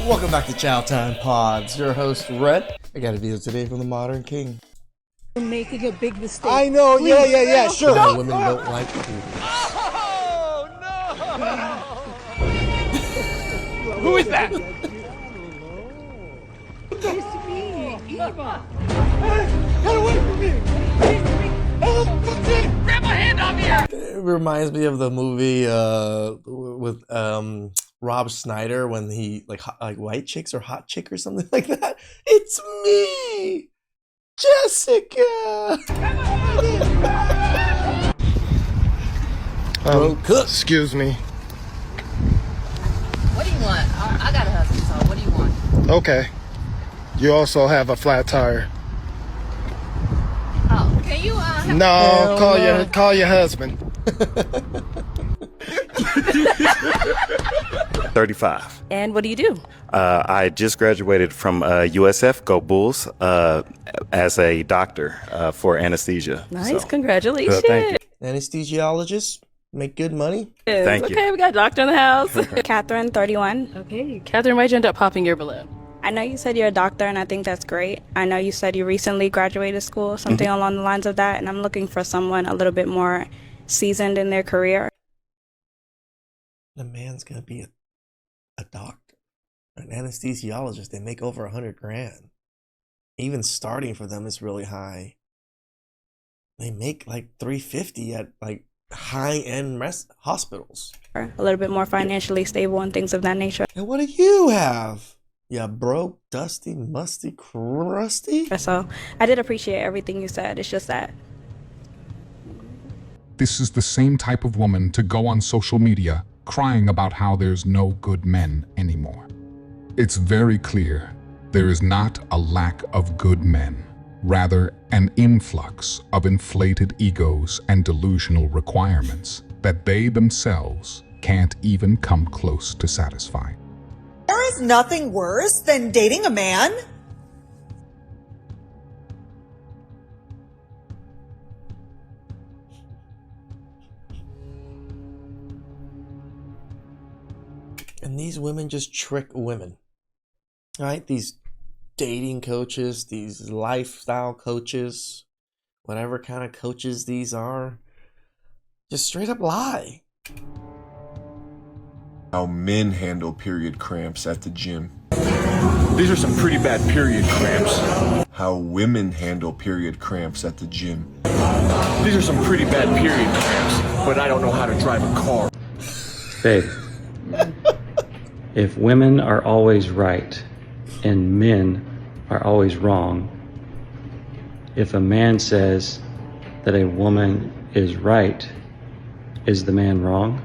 Welcome back to Chow Time Pods. Your host, Red. I got a video today from the Modern King. You're making a big mistake. I know, Please. yeah, sure. Why women don't like food. Oh, no! Who is that? It's me, Eva. Get away from me! Grab my hand off here! It reminds me of the movie with Rob Schneider when he like White Chicks or Hot Chick or something like that. It's me, Jessica. Excuse me. What do you want? I got a husband, so what do you want? Okay. You also have a flat tire. Oh, can you No, call your husband. 35. And what do you do? I just graduated from USF, go Bulls, as a doctor for anesthesia. Nice, So, congratulations. thank you. Anesthesiologists make good money. Thank you. Okay, we got a doctor in the house. Catherine, 31. Okay, Catherine, why'd you end up popping your balloon? I know you said you're a doctor, and I think that's great. I know you said you recently graduated school, something along the lines of that, and I'm looking for someone a little bit more seasoned in their career. The man's gonna be a doctor, an anesthesiologist. They make over $100,000. Even starting for them is really high. They make like $350 at like high-end hospitals. A little bit more financially stable and things of that nature. And what do you have? Yeah, broke, dusty, musty, crusty. So I did appreciate everything you said. It's just that This is the same type of woman to go on social media crying about how there's no good men anymore. It's very clear there is not a lack of good men, rather an influx of inflated egos and delusional requirements that they themselves can't even come close to satisfy. There is nothing worse than dating a man And these women just trick women, right? These dating coaches, these lifestyle coaches, whatever kind of coaches these are, just straight up lie. How men handle period cramps at the gym. These are some pretty bad period cramps. How women handle period cramps at the gym. These are some pretty bad period cramps, but I don't know how to drive a car. Babe, if women are always right and men are always wrong, if a man says that a woman is right, is the man wrong?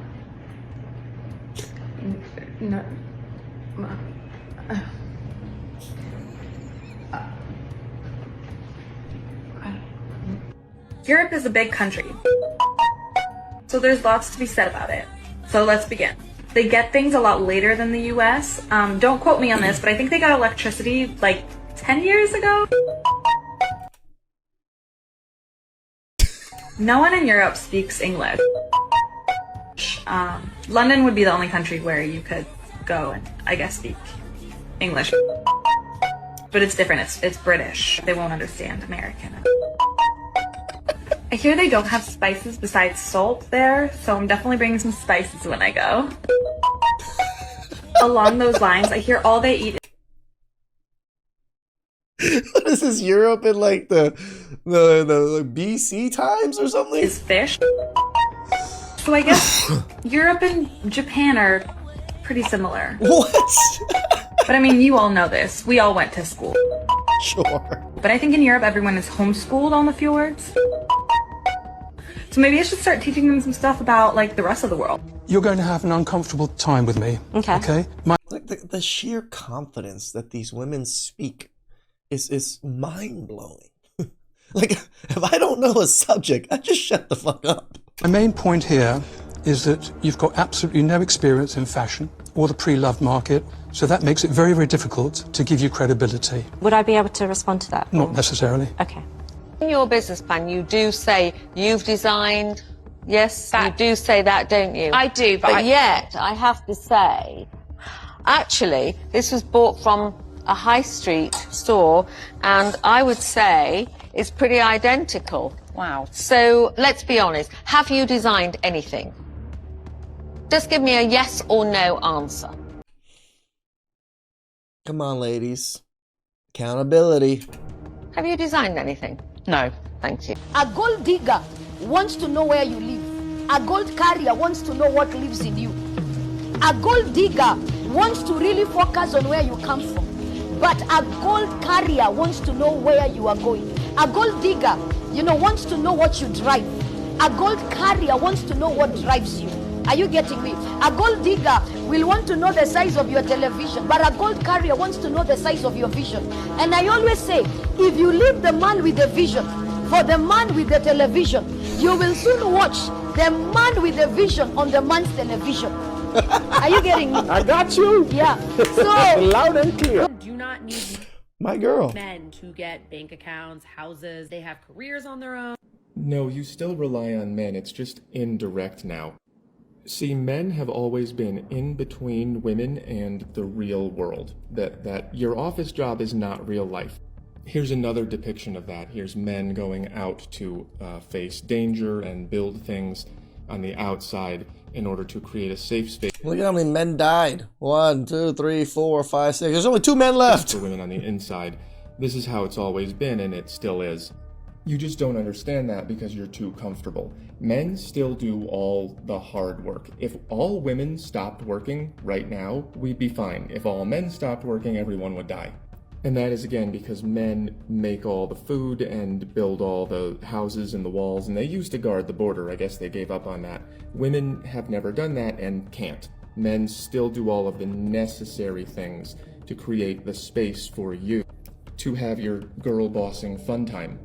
No. Europe is a big country, so there's lots to be said about it. So let's begin. They get things a lot later than the US. Don't quote me on this, but I think they got electricity like 10 years ago. No one in Europe speaks English. London would be the only country where you could go and, I guess, speak English. But it's different. It's British. They won't understand American. I hear they don't have spices besides salt there, so I'm definitely bringing some spices when I go. Along those lines, I hear all they eat What is this, Europe in like the BC times or something? is fish. So I guess Europe and Japan are pretty similar. What? But I mean, you all know this. We all went to school. Sure. But I think in Europe, everyone is homeschooled on the fjords. So maybe I should start teaching them some stuff about, like, the rest of the world. You're going to have an uncomfortable time with me. Okay? Like the sheer confidence that these women speak is mind-blowing. Like, if I don't know a subject, I just shut the fuck up. My main point here is that you've got absolutely no experience in fashion or the pre-loved market, so that makes it very, very difficult to give you credibility. Would I be able to respond to that? Not necessarily. Okay. In your business plan, you do say you've designed. Yes, you do say that, don't you? I do, but yet, I have to say, Actually, this was bought from a high street store, and I would say it's pretty identical. Wow. So let's be honest. Have you designed anything? Just give me a yes or no answer. Come on, ladies. Accountability. Have you designed anything? No, thank you. A gold digger wants to know where you live. A gold carrier wants to know what lives in you. A gold digger wants to really focus on where you come from. But a gold carrier wants to know where you are going. A gold digger, wants to know what you drive. A gold carrier wants to know what drives you. Are you getting me? A gold digger will want to know the size of your television, but a gold carrier wants to know the size of your vision. And I always say, if you leave the man with the vision for the man with the television, you will soon watch the man with the vision on the man's television. Are you getting me? I got you. Yeah. So loud and clear. Do not need My girl. men to get bank accounts, houses. They have careers on their own. No, you still rely on men. It's just indirect now. See, men have always been in between women and the real world. That your office job is not real life. Here's another depiction of that. Here's men going out to face danger and build things on the outside in order to create a safe space. Look at how many men died. 1, 2, 3, 4, 5, 6. There's only 2 men left. For women on the inside. This is how it's always been, and it still is. You just don't understand that because you're too comfortable. Men still do all the hard work. If all women stopped working right now, we'd be fine. If all men stopped working, everyone would die. And that is again because men make all the food and build all the houses and the walls, and they used to guard the border. I guess they gave up on that. Women have never done that and can't. Men still do all of the necessary things to create the space for you to have your girl bossing fun time.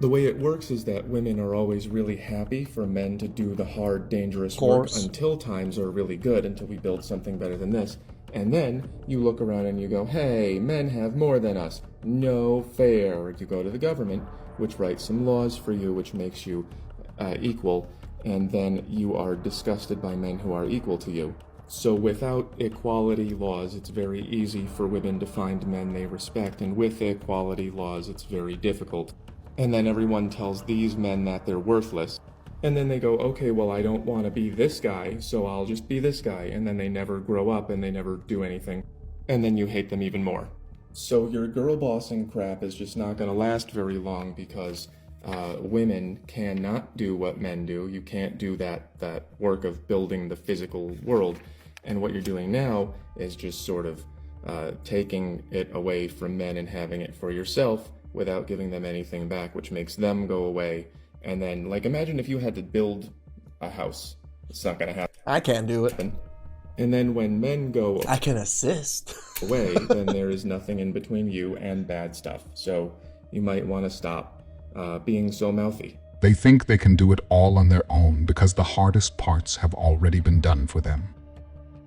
The way it works is that women are always really happy for men to do the hard, dangerous work until times are really good, until we build something better than this. And then you look around and you go, hey, men have more than us. No fair. You go to the government, which writes some laws for you, which makes you equal, and then you are disgusted by men who are equal to you. So without equality laws, it's very easy for women to find men they respect, and with equality laws, it's very difficult. And then everyone tells these men that they're worthless. And then they go, okay, well, I don't want to be this guy, so I'll just be this guy. And then they never grow up and they never do anything. And then you hate them even more. So your girl bossing crap is just not going to last very long because women cannot do what men do. You can't do that work of building the physical world. And what you're doing now is just sort of taking it away from men and having it for yourself without giving them anything back, which makes them go away. And then, like, imagine if you had to build a house. It's not going to happen. I can't do it. And then when men go I can assist. away, then there is nothing in between you and bad stuff. So you might want to stop being so mouthy. They think they can do it all on their own because the hardest parts have already been done for them.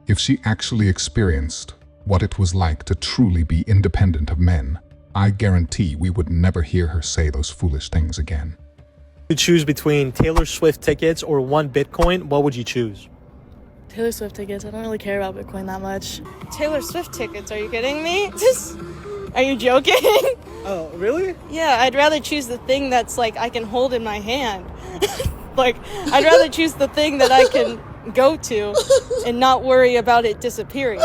If she actually experienced what it was like to truly be independent of men, I guarantee we would never hear her say those foolish things again. To choose between Taylor Swift tickets or 1 Bitcoin, what would you choose? Taylor Swift tickets. I don't really care about Bitcoin that much. Taylor Swift tickets, are you kidding me? Are you joking? Oh, really? Yeah, I'd rather choose the thing that's like I can hold in my hand. Like, I'd rather choose the thing that I can go to and not worry about it disappearing.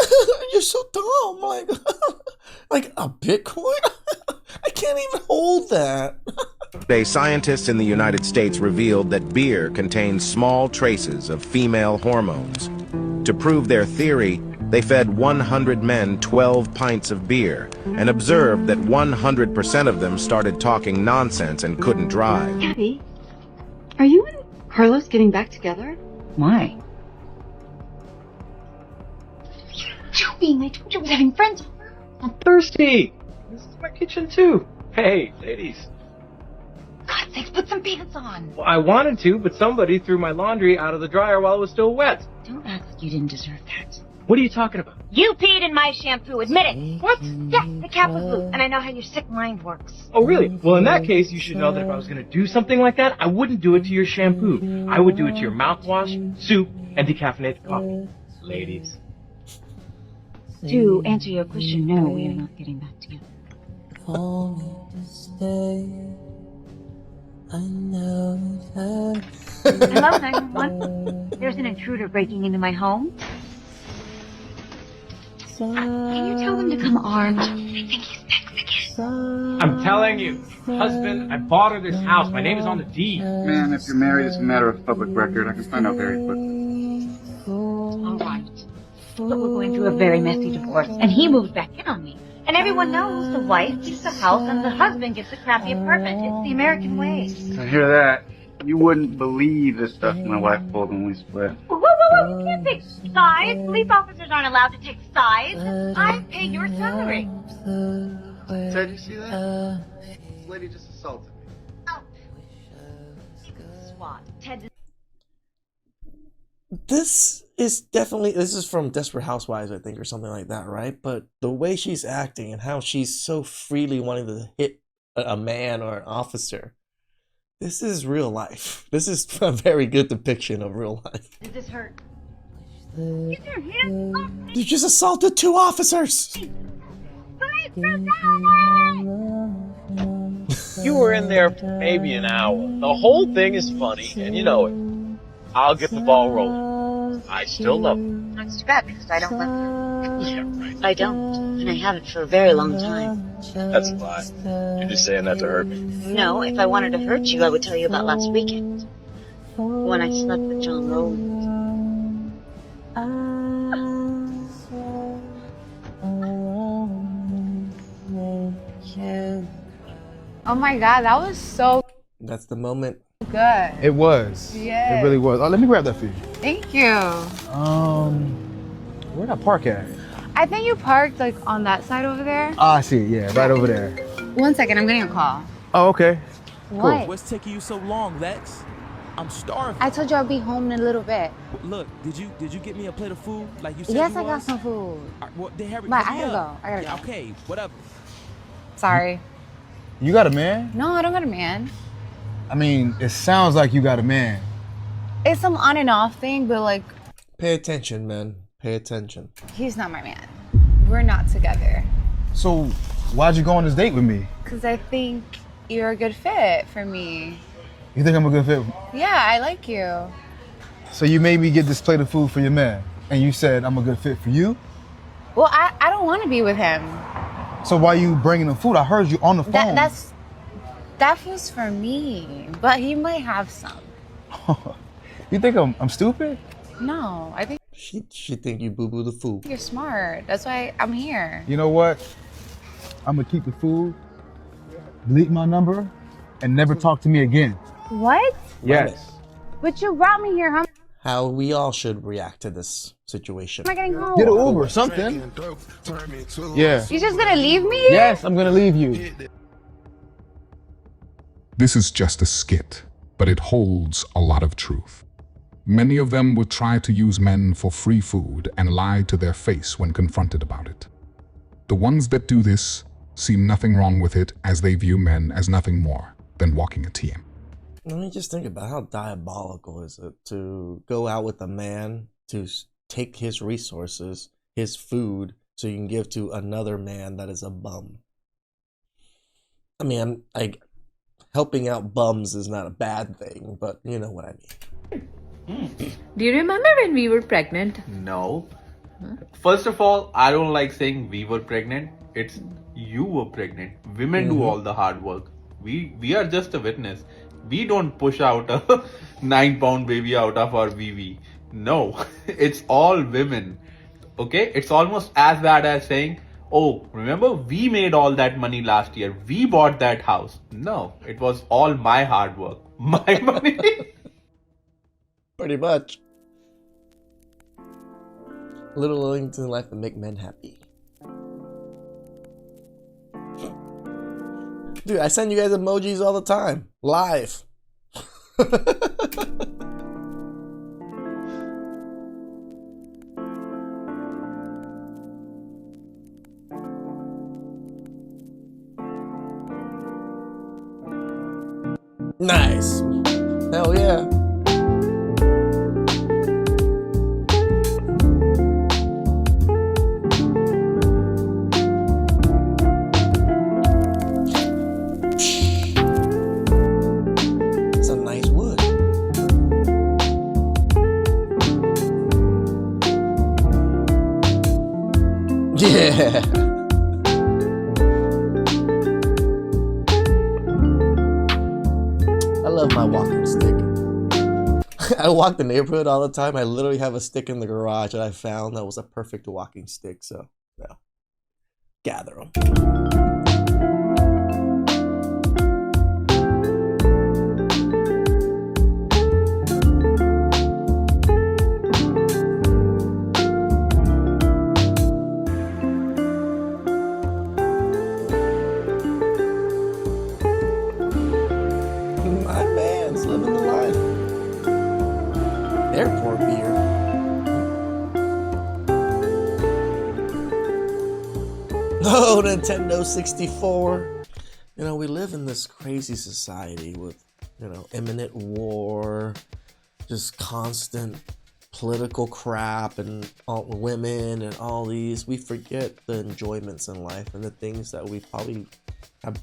You're so dumb. Like a Bitcoin? I can't even hold that. Today, scientists in the United States revealed that beer contains small traces of female hormones. To prove their theory, they fed 100 men 12 pints of beer and observed that 100% of them started talking nonsense and couldn't drive. Gabby, are you and Carlos getting back together? Why? Joking, I told you I was having friends over. I'm thirsty. This is my kitchen too. Hey, ladies. God sakes, put some pants on. Well, I wanted to, but somebody threw my laundry out of the dryer while it was still wet. Don't act like you didn't deserve that. What are you talking about? You peed in my shampoo, admit it. What? Yes, the cap was loose, and I know how your sick mind works. Oh, really? Well, in that case, you should know that if I was going to do something like that, I wouldn't do it to your shampoo. I would do it to your mouthwash, soup, and decaffeinated coffee. Ladies. To answer your question, no, we are not getting back together. Hello, 911. There's an intruder breaking into my home. Can you tell them to come armed? I think he's Mexican. I'm telling you, husband, I bought her this house. My name is on the deed. Man, if you're married, it's a matter of public record. I can find out very quickly. All right. But we're going through a very messy divorce, and he moved back in on me. And everyone knows the wife keeps the house and the husband gets the crappy apartment. It's the American way. I hear that. You wouldn't believe the stuff my wife pulled when we split. Whoa, you can't take sides. Police officers aren't allowed to take sides. I pay your salary. Ted, you see that? This lady just assaulted me. Oh. SWAT. Ted. This is from Desperate Housewives, I think, or something like that, right? But the way she's acting and how she's so freely wanting to hit a man or an officer, this is real life. This is a very good depiction of real life. Did this hurt? Get your hands off me. You just assaulted 2 officers! Police brutality! You were in there for maybe an hour. The whole thing is funny, and you know it. I'll get the ball rolling. I still love you. That's too bad because I don't love you. Yeah, right. I don't, and I haven't for a very long time. That's a lie. You're just saying that to hurt me. No, if I wanted to hurt you, I would tell you about last weekend. When I slept with John Rowland. Oh my god, that was so That's the moment. good. It was. Yes. It really was. Oh, let me grab that for you. Thank you. Where'd I park at? I think you parked like on that side over there. Ah, I see it. Yeah, right over there. 1 second, I'm getting a call. Oh, okay. What? What's taking you so long, Lex? I'm starving. I told you I'll be home in a little bit. Look, did you get me a plate of food like you said? Yes, you I got was? some food. Well, then hurry, But hurry I gotta up. go. I gotta Yeah, go. okay, whatever. Sorry. You got a man? No, I don't got a man. I mean, it sounds like you got a man. It's some on and off thing, but like, Pay attention, man. Pay attention. he's not my man. We're not together. So, why'd you go on this date with me? Because I think you're a good fit for me. You think I'm a good fit? Yeah, I like you. So you made me get this plate of food for your man, and you said I'm a good fit for you? Well, I don't want to be with him. So why you bringing him food? I heard you on the phone. That was for me, but he might have some. You think I'm stupid? No, I think She think you boo-boo the food. you're smart. That's why I'm here. You know what? I'm gonna keep the food, delete my number, and never talk to me again. What? Yes. But you brought me here. How How we all should react to this situation. am I getting home? Get an Uber, something. Yeah. You just gonna leave me? Yes, I'm gonna leave you. This is just a skit, but it holds a lot of truth. Many of them would try to use men for free food and lie to their face when confronted about it. The ones that do this see nothing wrong with it, as they view men as nothing more than walking ATM. Let me just think about how diabolical is it to go out with a man to take his resources, his food, so you can give to another man that is a bum. I mean, helping out bums is not a bad thing, but you know what I mean. Do you remember when we were pregnant? No. First of all, I don't like saying we were pregnant. It's you were pregnant. Women do all the hard work. We are just a witness. We don't push out a 9-pound baby out of our VV. No, it's all women. Okay? It's almost as bad as saying, oh, remember we made all that money last year. We bought that house. No, it was all my hard work. My money. Pretty much. Little things in life that make men happy. Dude, I send you guys emojis all the time. Live. Nice. Hell yeah. Yeah. I love my walking stick. I walk the neighborhood all the time. I literally have a stick in the garage that I found that was a perfect walking stick. So, yeah. Gather them. My man's living the life. Airport beer. Oh, Nintendo 64. You know, we live in this crazy society with, you know, imminent war, just constant political crap and all women and all these. We forget the enjoyments in life and the things that we probably have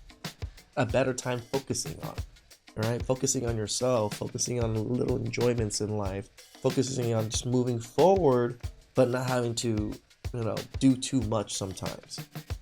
a better time focusing on. All right, focusing on yourself, focusing on little enjoyments in life, focusing on just moving forward, but not having to, you know, do too much sometimes.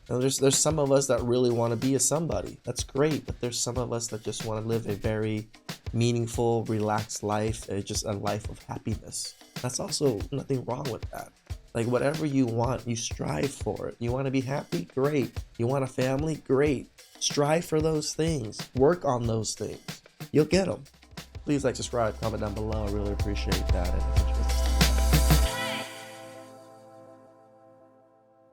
And there's some of us that really want to be a somebody. That's great, but there's some of us that just want to live a very meaningful, relaxed life, just a life of happiness. That's also nothing wrong with that. Like whatever you want, you strive for it. You want to be happy? Great. You want a family? Great. Strive for those things. Work on those things. You'll get them. Please like, subscribe, comment down below. I really appreciate that.